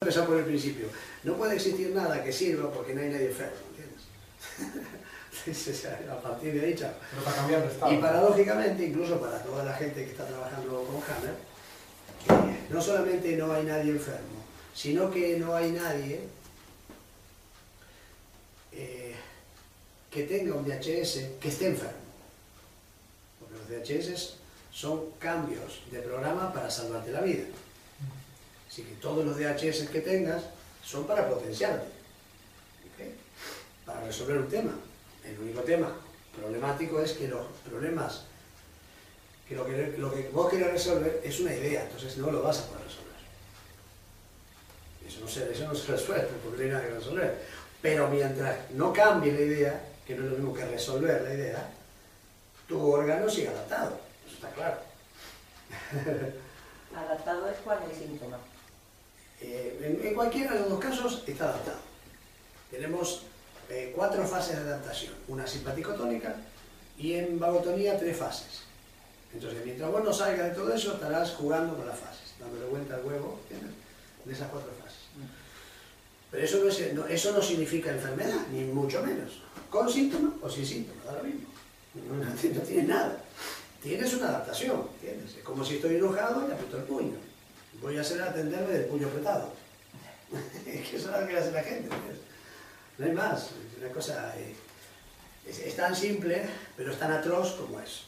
Empezar por el principio. No puede existir nada que sirva porque no hay nadie enfermo, ¿entiendes? A partir de ahí, chao. Pero para cambiar de estado. Y paradójicamente, incluso para toda la gente que está trabajando con Hammer, no solamente no hay nadie enfermo, sino que no hay nadie que tenga un DHS que esté enfermo. Porque los DHS son cambios de programa para salvarte la vida. Así que todos los DHS que tengas son para potenciarte, ¿okay? Para resolver un tema. El único tema problemático es que los problemas, que lo que vos querés resolver es una idea, entonces no lo vas a poder resolver. Eso no se resuelve porque no hay nada que resolver. Pero mientras no cambie la idea, que no es lo mismo que resolver la idea, tu órgano sigue adaptado, eso está claro. ¿Adaptado es cuál es el síntoma? En cualquiera de los dos casos está adaptado. Tenemos 4 fases de adaptación, una simpaticotónica y en vagotonía 3 fases. Entonces, mientras vos no salgas de todo eso, estarás jugando con las fases, dándole vuelta al huevo, ¿entiendes? De esas 4 fases. Pero eso no significa enfermedad, ni mucho menos. Con síntomas o sin síntomas, da lo mismo. No tienes nada. Tienes una adaptación, ¿entiendes? Es como si estoy enojado y aprieto el puño. Voy a hacer atenderme del puño apretado. Es que eso es lo que hace la gente, ¿entiendes? No hay más. Una cosa es tan simple, pero es tan atroz como eso.